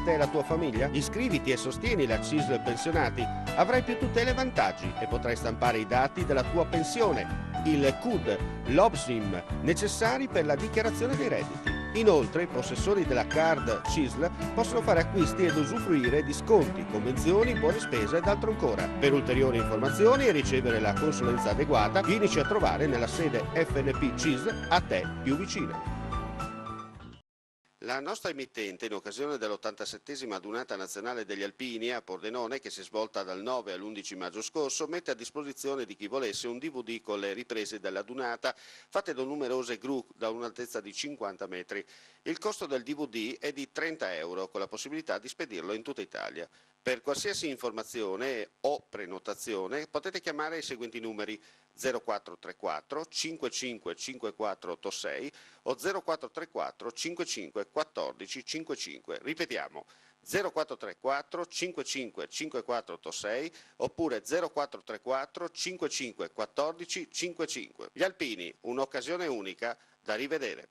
te e la tua famiglia? Iscriviti e sostieni la CISL Pensionati. Avrai più tutele e vantaggi e potrai stampare i dati della tua pensione, il CUD, l'OBSIM, necessari per la dichiarazione dei redditi. Inoltre, i possessori della card CISL possono fare acquisti ed usufruire di sconti, convenzioni, buone spese ed altro ancora. Per ulteriori informazioni e ricevere la consulenza adeguata, vienici a trovare nella sede FNP CISL a te più vicina. La nostra emittente, in occasione dell'87esima adunata nazionale degli alpini a Pordenone, che si è svolta dal 9 all'11 maggio scorso, mette a disposizione di chi volesse un DVD con le riprese della dunata fatte da numerose gru da un'altezza di 50 metri. Il costo del DVD è di 30 euro, con la possibilità di spedirlo in tutta Italia. Per qualsiasi informazione o prenotazione potete chiamare i seguenti numeri: 0434 55 5486 o 0434 55 14 55. Ripetiamo: 0434 55 5486 oppure 0434 55 14 55. Gli alpini, un'occasione unica da rivedere.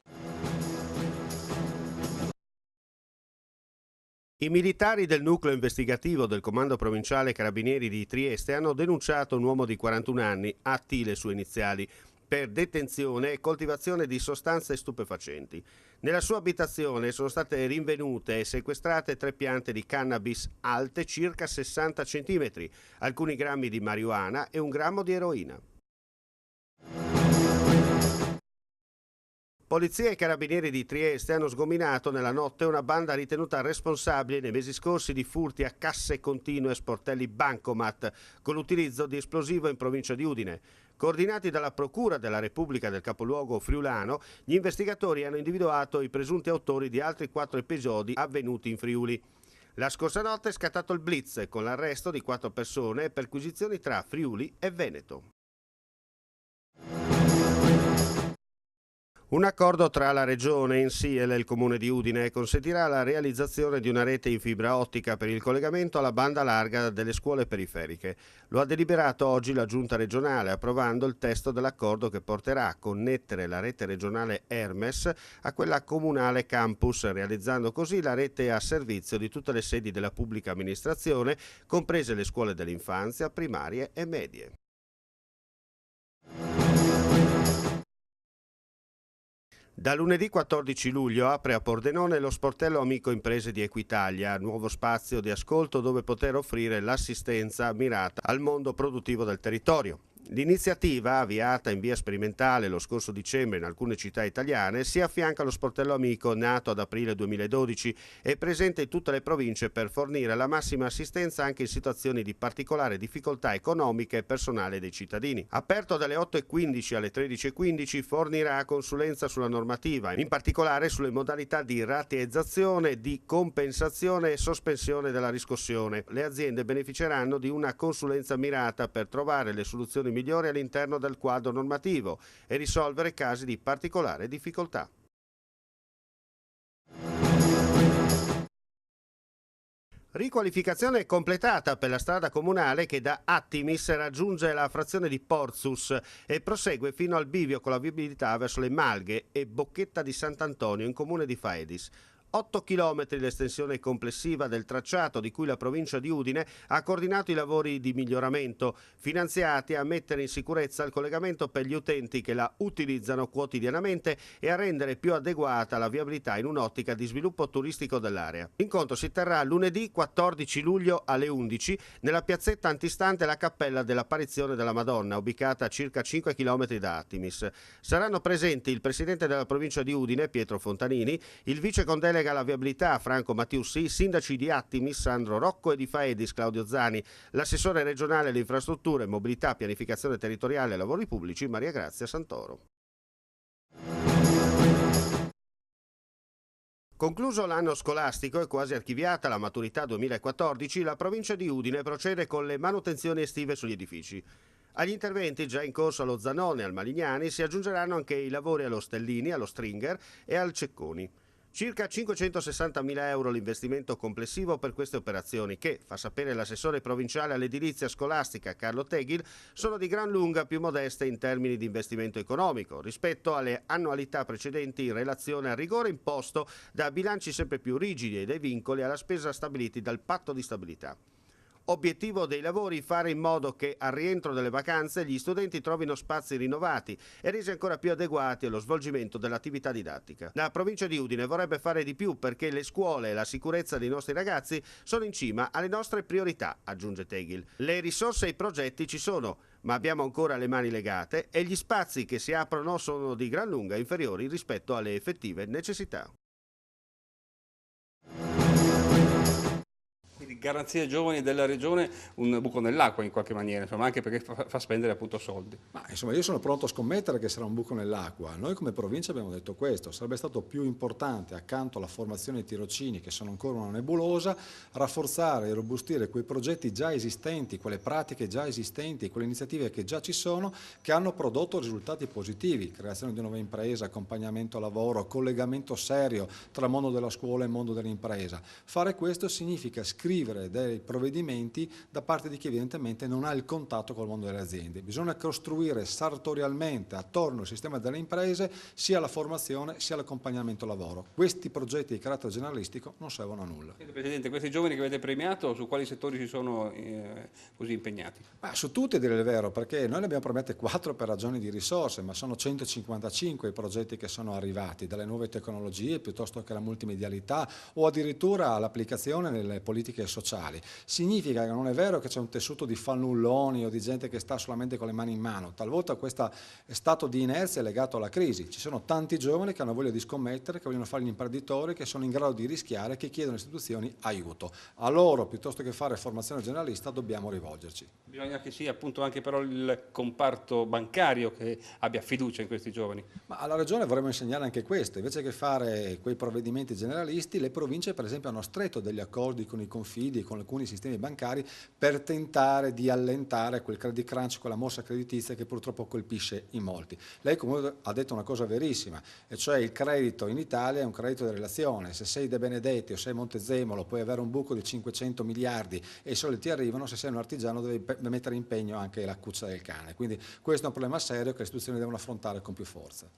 I militari del nucleo investigativo del Comando Provinciale Carabinieri di Trieste hanno denunciato un uomo di 41 anni, AT le sue iniziali, per detenzione e coltivazione di sostanze stupefacenti. Nella sua abitazione sono state rinvenute e sequestrate 3 piante di cannabis alte circa 60 cm, alcuni grammi di marijuana e 1 grammo di eroina. Polizia e carabinieri di Trieste hanno sgominato nella notte una banda ritenuta responsabile nei mesi scorsi di furti a casse continue e sportelli bancomat con l'utilizzo di esplosivo in provincia di Udine. Coordinati dalla Procura della Repubblica del capoluogo friulano, gli investigatori hanno individuato i presunti autori di altri 4 episodi avvenuti in Friuli. La scorsa notte è scattato il blitz con l'arresto di 4 persone e perquisizioni tra Friuli e Veneto. Un accordo tra la Regione, Insiel e il Comune di Udine consentirà la realizzazione di una rete in fibra ottica per il collegamento alla banda larga delle scuole periferiche. Lo ha deliberato oggi la Giunta regionale, approvando il testo dell'accordo che porterà a connettere la rete regionale Hermes a quella comunale Campus, realizzando così la rete a servizio di tutte le sedi della pubblica amministrazione, comprese le scuole dell'infanzia, primarie e medie. Da lunedì 14 luglio apre a Pordenone lo sportello Amico Imprese di Equitalia, nuovo spazio di ascolto dove poter offrire l'assistenza mirata al mondo produttivo del territorio. L'iniziativa, avviata in via sperimentale lo scorso dicembre in alcune città italiane, si affianca allo sportello Amico nato ad aprile 2012 e presente in tutte le province per fornire la massima assistenza anche in situazioni di particolare difficoltà economica e personale dei cittadini. Aperto dalle 8:15 alle 13:15, fornirà consulenza sulla normativa, in particolare sulle modalità di rateizzazione, di compensazione e sospensione della riscossione. Le aziende beneficeranno di una consulenza mirata per trovare le soluzioni migliori all'interno del quadro normativo e risolvere casi di particolare difficoltà. Riqualificazione completata per la strada comunale che da Attimis raggiunge la frazione di Porzus e prosegue fino al bivio con la viabilità verso le Malghe e Bocchetta di Sant'Antonio in comune di Faedis. 8 km l'estensione complessiva del tracciato di cui la provincia di Udine ha coordinato i lavori di miglioramento, finanziati a mettere in sicurezza il collegamento per gli utenti che la utilizzano quotidianamente e a rendere più adeguata la viabilità in un'ottica di sviluppo turistico dell'area. L'incontro si terrà lunedì 14 luglio alle 11 nella piazzetta antistante la Cappella dell'Apparizione della Madonna, ubicata a circa 5 km da Attimis. Saranno presenti il presidente della provincia di Udine, Pietro Fontanini, il vice condelega alla viabilità Franco Mattiussi, i sindaci di Attimis Sandro Rocco e di Faedis Claudio Zani, l'assessore regionale alle infrastrutture, mobilità, pianificazione territoriale e lavori pubblici Maria Grazia Santoro. Concluso l'anno scolastico e quasi archiviata la maturità 2014, la provincia di Udine procede con le manutenzioni estive sugli edifici. Agli interventi già in corso allo Zanone e al Malignani si aggiungeranno anche i lavori allo Stellini, allo Stringer e al Cecconi. Circa 560.000 euro l'investimento complessivo per queste operazioni che, fa sapere l'assessore provinciale all'edilizia scolastica Carlo Teghil, sono di gran lunga più modeste in termini di investimento economico rispetto alle annualità precedenti in relazione al rigore imposto da bilanci sempre più rigidi e dai vincoli alla spesa stabiliti dal patto di stabilità. Obiettivo dei lavori: fare in modo che al rientro delle vacanze gli studenti trovino spazi rinnovati e resi ancora più adeguati allo svolgimento dell'attività didattica. La provincia di Udine vorrebbe fare di più perché le scuole e la sicurezza dei nostri ragazzi sono in cima alle nostre priorità, aggiunge Teghil. Le risorse e i progetti ci sono, ma abbiamo ancora le mani legate e gli spazi che si aprono sono di gran lunga inferiori rispetto alle effettive necessità. Garanzia ai giovani della regione un buco nell'acqua in qualche maniera, insomma, anche perché fa spendere appunto soldi. Ma insomma io sono pronto a scommettere che sarà un buco nell'acqua. Noi come provincia abbiamo detto questo: sarebbe stato più importante, accanto alla formazione dei tirocini che sono ancora una nebulosa, rafforzare e robustire quei progetti già esistenti, quelle pratiche già esistenti, quelle iniziative che già ci sono, che hanno prodotto risultati positivi: creazione di nuove imprese, accompagnamento al lavoro, collegamento serio tra mondo della scuola e mondo dell'impresa. Fare questo significa scrivere dei provvedimenti da parte di chi evidentemente non ha il contatto col mondo delle aziende. Bisogna costruire sartorialmente attorno al sistema delle imprese sia la formazione sia l'accompagnamento al lavoro. Questi progetti di carattere generalistico non servono a nulla. Presidente, questi giovani che avete premiato, su quali settori si sono così impegnati? Su tutti, a dire il vero, perché noi ne abbiamo premiate 4 per ragioni di risorse, ma sono 155 i progetti che sono arrivati, dalle nuove tecnologie piuttosto che la multimedialità o addirittura l'applicazione nelle politiche sociali. Significa che non è vero che c'è un tessuto di fannulloni o di gente che sta solamente con le mani in mano. Talvolta questo stato di inerzia è legato alla crisi. Ci sono tanti giovani che hanno voglia di scommettere, che vogliono fare gli imprenditori, che sono in grado di rischiare, che chiedono alle istituzioni aiuto. A loro, piuttosto che fare formazione generalista, dobbiamo rivolgerci. Bisogna che sia appunto anche però il comparto bancario che abbia fiducia in questi giovani. Ma alla Regione vorremmo insegnare anche questo: invece che fare quei provvedimenti generalisti, le province per esempio hanno stretto degli accordi con i confidi, con alcuni sistemi bancari, per tentare di allentare quel credit crunch, quella morsa creditizia che purtroppo colpisce in molti. Lei comunque ha detto una cosa verissima, e cioè il credito in Italia è un credito di relazione. Se sei De Benedetti o sei Montezemolo puoi avere un buco di 500 miliardi e i soldi ti arrivano; se sei un artigiano devi mettere in impegno anche la cuccia del cane. Quindi questo è un problema serio che le istituzioni devono affrontare con più forza.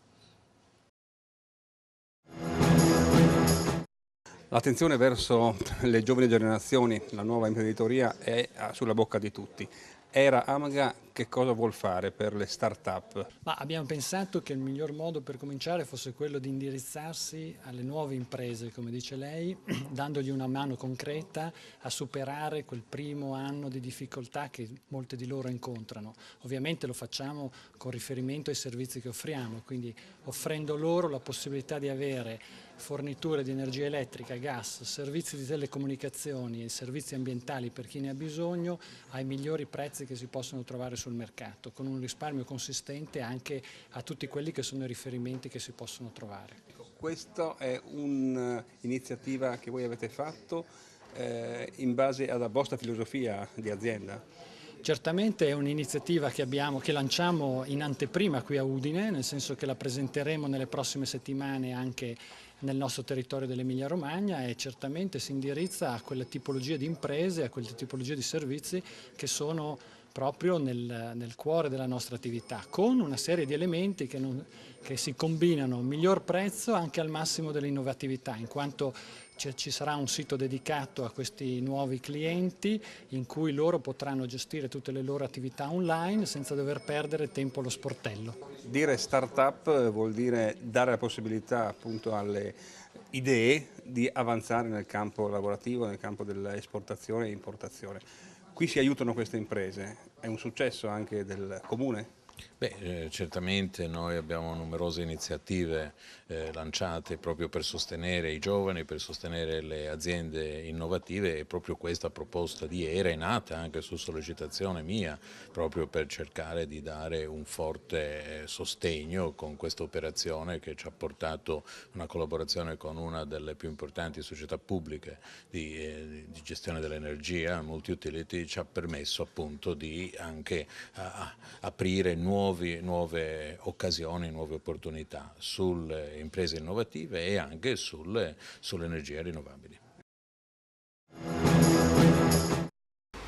L'attenzione verso le giovani generazioni, la nuova imprenditoria è sulla bocca di tutti. Era Amaga che cosa vuol fare per le start-up? Ma abbiamo pensato che il miglior modo per cominciare fosse quello di indirizzarsi alle nuove imprese, come dice lei, dandogli una mano concreta a superare quel primo anno di difficoltà che molte di loro incontrano. Ovviamente lo facciamo con riferimento ai servizi che offriamo, quindi offrendo loro la possibilità di avere forniture di energia elettrica, gas, servizi di telecomunicazioni e servizi ambientali per chi ne ha bisogno ai migliori prezzi che si possono trovare sul mercato, con un risparmio consistente anche a tutti quelli che sono i riferimenti che si possono trovare. Questa è un'iniziativa che voi avete fatto in base alla vostra filosofia di azienda? Certamente è un'iniziativa che lanciamo in anteprima qui a Udine, nel senso che la presenteremo nelle prossime settimane anche nel nostro territorio dell'Emilia Romagna, e certamente si indirizza a quelle tipologie di imprese, a quelle tipologie di servizi che sono proprio nel cuore della nostra attività, con una serie di elementi che si combinano: miglior prezzo anche al massimo dell'innovatività, in quanto ci sarà un sito dedicato a questi nuovi clienti in cui loro potranno gestire tutte le loro attività online senza dover perdere tempo allo sportello. Dire start-up vuol dire dare la possibilità appunto alle idee di avanzare nel campo lavorativo, nel campo dell'esportazione e importazione. Qui si aiutano queste imprese, è un successo anche del comune? Certamente noi abbiamo numerose iniziative lanciate proprio per sostenere i giovani, per sostenere le aziende innovative, e proprio questa proposta di ERA è nata anche su sollecitazione mia, proprio per cercare di dare un forte sostegno con questa operazione che ci ha portato una collaborazione con una delle più importanti società pubbliche di gestione dell'energia, Multi Utility, ci ha permesso appunto di anche aprire nuovi nuove occasioni, nuove opportunità sulle imprese innovative e anche sulle energie rinnovabili.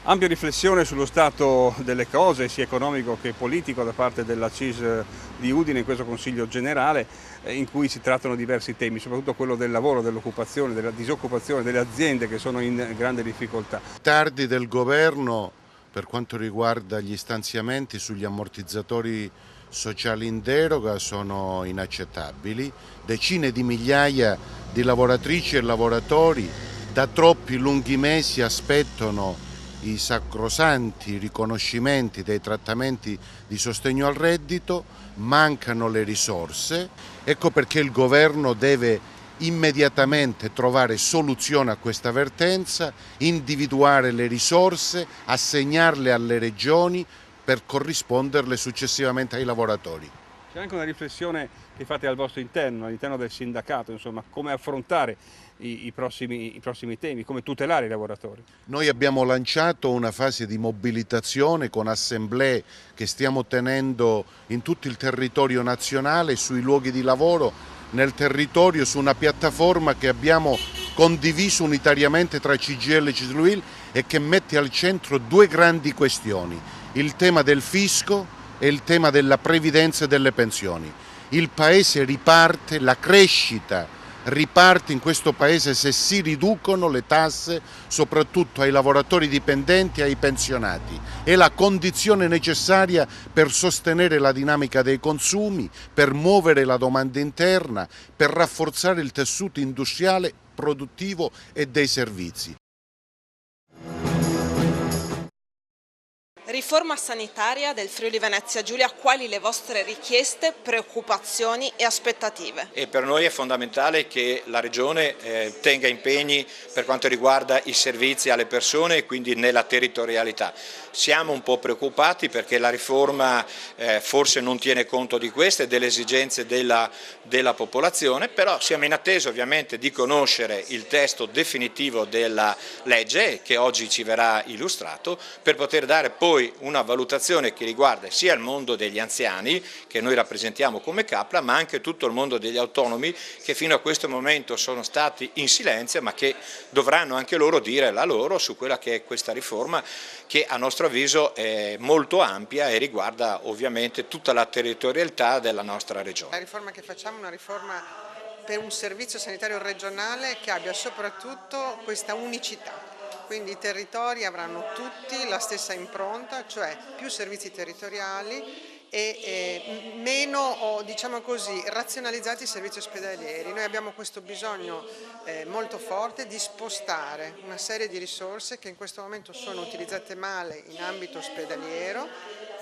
Ampia riflessione sullo stato delle cose, sia economico che politico, da parte della CISL di Udine in questo Consiglio Generale, in cui si trattano diversi temi, soprattutto quello del lavoro, dell'occupazione, della disoccupazione, delle aziende che sono in grande difficoltà. Tardi del governo per quanto riguarda gli stanziamenti sugli ammortizzatori sociali in deroga sono inaccettabili. Decine di migliaia di lavoratrici e lavoratori da troppi lunghi mesi aspettano i sacrosanti riconoscimenti dei trattamenti di sostegno al reddito, mancano le risorse, ecco perché il governo deve immediatamente trovare soluzione a questa vertenza, individuare le risorse, assegnarle alle regioni per corrisponderle successivamente ai lavoratori. C'è anche una riflessione che fate al vostro interno, all'interno del sindacato, insomma, come affrontare i prossimi temi, come tutelare i lavoratori. Noi abbiamo lanciato una fase di mobilitazione con assemblee che stiamo tenendo in tutto il territorio nazionale, sui luoghi di lavoro, nel territorio, su una piattaforma che abbiamo condiviso unitariamente tra CGIL e CISL e che mette al centro due grandi questioni: il tema del fisco e il tema della previdenza e delle pensioni. Il Paese riparte, la crescita riparte in questo Paese se si riducono le tasse soprattutto ai lavoratori dipendenti e ai pensionati. È la condizione necessaria per sostenere la dinamica dei consumi, per muovere la domanda interna, per rafforzare il tessuto industriale, produttivo e dei servizi. Riforma sanitaria del Friuli Venezia Giulia, quali le vostre richieste, preoccupazioni e aspettative? E per noi è fondamentale che la Regione tenga impegni per quanto riguarda i servizi alle persone e quindi nella territorialità. Siamo un po' preoccupati perché la riforma forse non tiene conto di queste e delle esigenze della popolazione, però siamo in attesa ovviamente di conoscere il testo definitivo della legge che oggi ci verrà illustrato per poter dare poi una valutazione che riguarda sia il mondo degli anziani che noi rappresentiamo come CAPLA, ma anche tutto il mondo degli autonomi che fino a questo momento sono stati in silenzio ma che dovranno anche loro dire la loro su quella che è questa riforma che a nostro avviso è molto ampia e riguarda ovviamente tutta la territorialità della nostra regione. La riforma che facciamo è una riforma per un servizio sanitario regionale che abbia soprattutto questa unicità. Quindi i territori avranno tutti la stessa impronta, cioè più servizi territoriali e meno, diciamo così, razionalizzati i servizi ospedalieri. Noi abbiamo questo bisogno molto forte di spostare una serie di risorse che in questo momento sono utilizzate male in ambito ospedaliero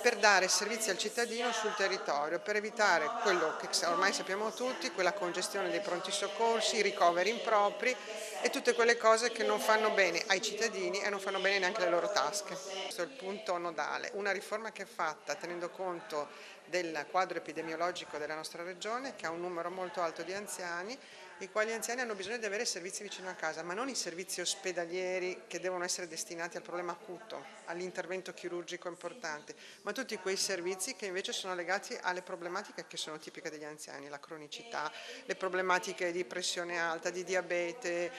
per dare servizi al cittadino sul territorio, per evitare quello che ormai sappiamo tutti, quella congestione dei pronti soccorsi, i ricoveri impropri e tutte quelle cose che non fanno bene ai cittadini e non fanno bene neanche alle loro tasche. Questo è il punto nodale. Una riforma che è fatta tenendo conto del quadro epidemiologico della nostra regione, che ha un numero molto alto di anziani, i quali anziani hanno bisogno di avere servizi vicino a casa, ma non i servizi ospedalieri che devono essere destinati al problema acuto, all'intervento chirurgico importante, ma tutti quei servizi che invece sono legati alle problematiche che sono tipiche degli anziani, la cronicità, le problematiche di pressione alta, di diabete,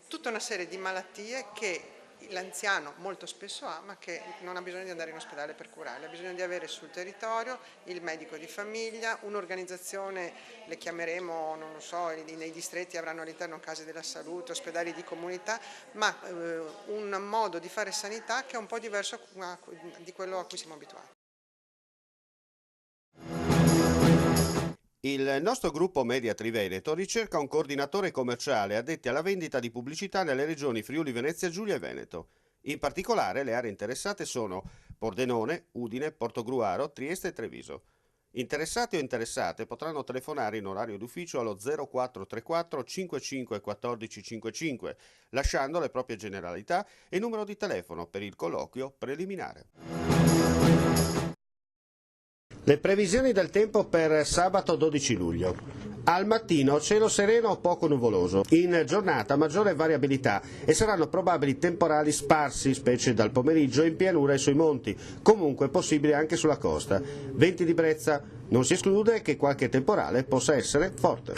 tutta una serie di malattie che l'anziano molto spesso ha, ma che non ha bisogno di andare in ospedale per curarle, ha bisogno di avere sul territorio il medico di famiglia, un'organizzazione, le chiameremo, non lo so, nei distretti avranno all'interno case della salute, ospedali di comunità, ma un modo di fare sanità che è un po' diverso di quello a cui siamo abituati. Il nostro gruppo Media Triveneto ricerca un coordinatore commerciale addetti alla vendita di pubblicità nelle regioni Friuli Venezia Giulia e Veneto. In particolare le aree interessate sono Pordenone, Udine, Portogruaro, Trieste e Treviso. Interessati o interessate potranno telefonare in orario d'ufficio allo 0434 55 14 55, lasciando le proprie generalità e numero di telefono per il colloquio preliminare. Le previsioni del tempo per sabato 12 luglio. Al mattino cielo sereno o poco nuvoloso, in giornata maggiore variabilità e saranno probabili temporali sparsi, specie dal pomeriggio in pianura e sui monti, comunque possibili anche sulla costa. Venti di brezza, non si esclude che qualche temporale possa essere forte.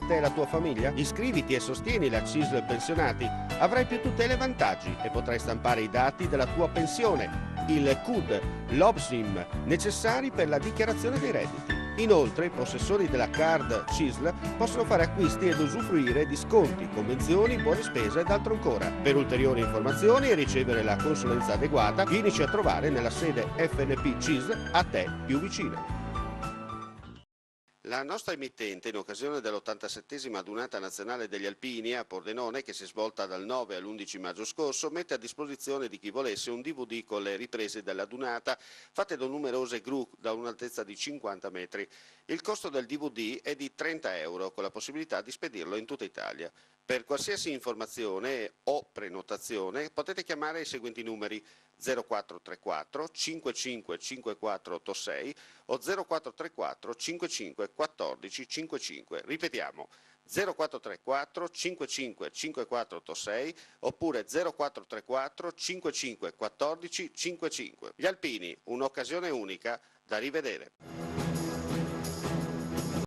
Te e la tua famiglia? Iscriviti e sostieni la CISL Pensionati. Avrai più tutele e vantaggi e potrai stampare i dati della tua pensione, il CUD, l'OBSIM, necessari per la dichiarazione dei redditi. Inoltre, i possessori della card CISL possono fare acquisti ed usufruire di sconti, convenzioni, buone spese ed altro ancora. Per ulteriori informazioni e ricevere la consulenza adeguata, vienici a trovare nella sede FNP CISL a te più vicina. La nostra emittente, in occasione dell'87esima Adunata Nazionale degli Alpini a Pordenone, che si è svolta dal 9 all'11 maggio scorso, mette a disposizione di chi volesse un DVD con le riprese della Dunata, fatte da numerose gru da un'altezza di 50 metri. Il costo del DVD è di 30 euro, con la possibilità di spedirlo in tutta Italia. Per qualsiasi informazione o prenotazione potete chiamare i seguenti numeri: 0434 55 5486 o 0434 55 14 55. Ripetiamo: 0434 55 5486 oppure 0434 55 14 55. Gli Alpini, un'occasione unica da rivedere.